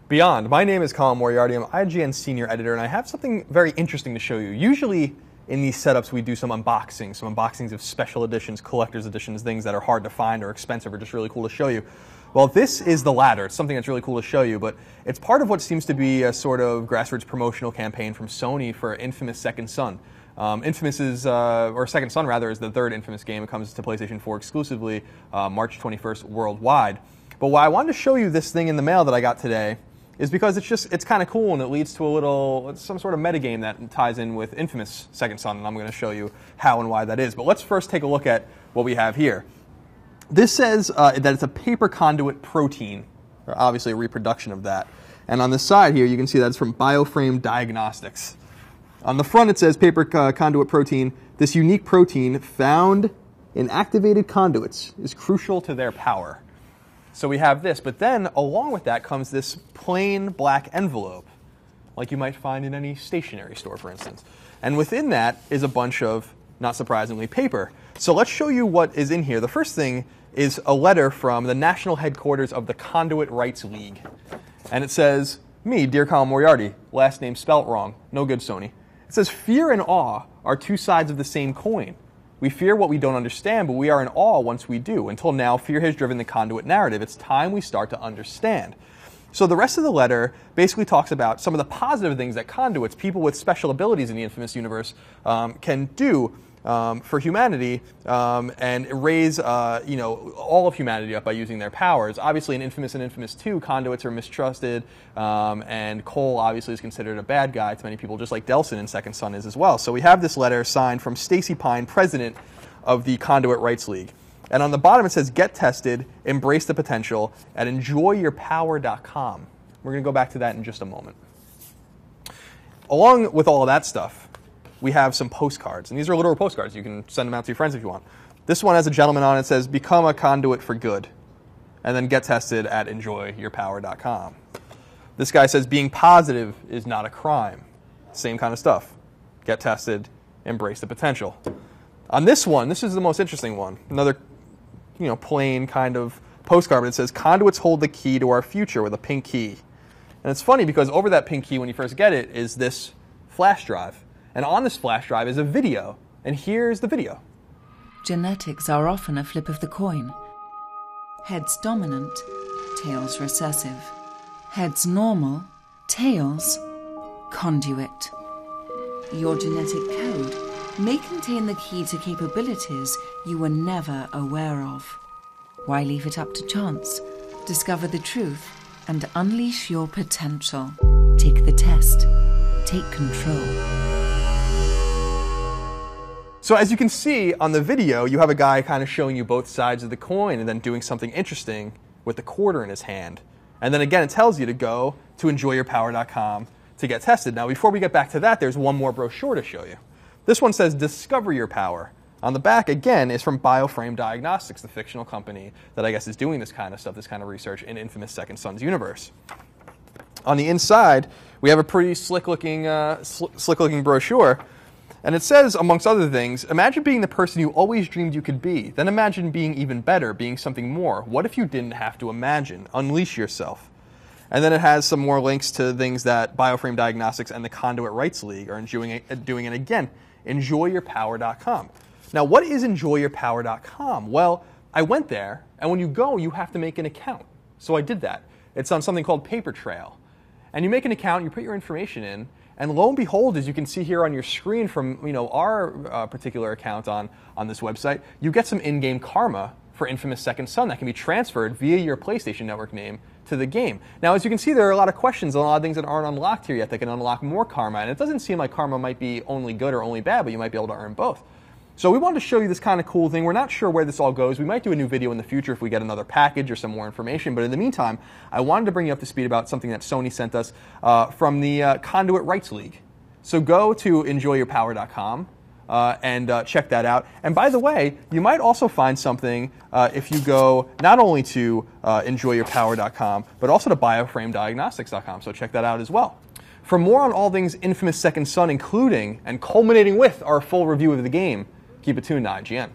Beyond. My name is Colin Moriarty. I'm IGN Senior Editor, and I have something very interesting to show you. Usually in these setups we do some unboxings of special editions, collector's editions, things that are hard to find or expensive or just really cool to show you. Well, this is the latter. It's something that's really cool to show you, but it's part of what seems to be a sort of grassroots promotional campaign from Sony for Infamous Second Son. Infamous is, or Second Son rather, is the third Infamous game. It comes to PlayStation 4 exclusively, March 21st worldwide. But why I wanted to show you this thing in the mail that I got today is because it's kind of cool and it leads to some sort of metagame that ties in with Infamous Second Son, and I'm going to show you how and why that is. But let's first take a look at what we have here. This says that it's a paper conduit protein, or obviously a reproduction of that. And on the side here, you can see that it's from Bioframe Diagnostics. On the front it says paper conduit protein. This unique protein found in activated conduits is crucial to their power. So we have this, but then along with that comes this plain black envelope, like you might find in any stationery store, for instance. And within that is a bunch of, not surprisingly, paper. So let's show you what is in here. The first thing is a letter from the national headquarters of the Conduit Rights League. And it says, "Me, dear Colin Moriarty," last name spelt wrong, no good, Sony. It says, "Fear and awe are two sides of the same coin. We fear what we don't understand, but we are in awe once we do. Until now, fear has driven the Conduit narrative. It's time we start to understand." So the rest of the letter basically talks about some of the positive things that conduits, people with special abilities in the Infamous universe, can do for humanity and raise all of humanity up by using their powers. Obviously, in Infamous and Infamous 2, conduits are mistrusted, and Cole obviously is considered a bad guy to many people, just like Delsin in Second Son is as well. So we have this letter signed from Stacy Pine, president of the Conduit Rights League. And on the bottom it says, "Get tested, embrace the potential at enjoyyourpower.com." We're going to go back to that in just a moment. Along with all of that stuff, we have some postcards. And these are literal postcards. You can send them out to your friends if you want. This one has a gentleman on it that says, "Become a conduit for good." And then get tested at enjoyyourpower.com. This guy says, "Being positive is not a crime." Same kind of stuff. Get tested, embrace the potential. On this one, this is the most interesting one. Another, plain kind of postcard, but it says, "Conduits hold the key to our future," with a pink key. And it's funny because over that pink key, when you first get it, is this flash drive. And on this flash drive is a video. And here's the video. Genetics are often a flip of the coin. Heads dominant, tails recessive. Heads normal, tails conduit. Your genetic code may contain the key to capabilities you were never aware of. Why leave it up to chance? Discover the truth and unleash your potential. Take the test. Take control. So as you can see on the video, you have a guy kind of showing you both sides of the coin and then doing something interesting with the quarter in his hand. And then again, it tells you to go to enjoyyourpower.com to get tested. Now, before we get back to that, there's one more brochure to show you. This one says, "Discover Your Power." On the back, again, is from Bioframe Diagnostics, the fictional company that I guess is doing this kind of stuff, this kind of research in Infamous Second Son's universe. On the inside, we have a pretty slick-looking brochure. And it says, amongst other things, "Imagine being the person you always dreamed you could be. Then imagine being even better, being something more. What if you didn't have to imagine? Unleash yourself." And then it has some more links to things that Bioframe Diagnostics and the Conduit Rights League are doing. And again, enjoyyourpower.com. Now, what is enjoyyourpower.com? Well, I went there, and when you go, you have to make an account. So I did that. It's on something called Paper Trail. And you make an account, you put your information in, and lo and behold, as you can see here on your screen from our particular account on this website, you get some in-game karma for Infamous Second Son that can be transferred via your PlayStation Network name to the game. Now, as you can see, there are a lot of questions and a lot of things that aren't unlocked here yet that can unlock more karma, and it doesn't seem like karma might be only good or only bad, but you might be able to earn both. So we wanted to show you this kind of cool thing. We're not sure where this all goes. We might do a new video in the future if we get another package or some more information. But in the meantime, I wanted to bring you up to speed about something that Sony sent us from the Conduit Rights League. So go to enjoyyourpower.com and check that out. And by the way, you might also find something if you go not only to enjoyyourpower.com, but also to bioframediagnostics.com. So check that out as well. For more on all things Infamous Second Son, including and culminating with our full review of the game, keep it tuned to IGN.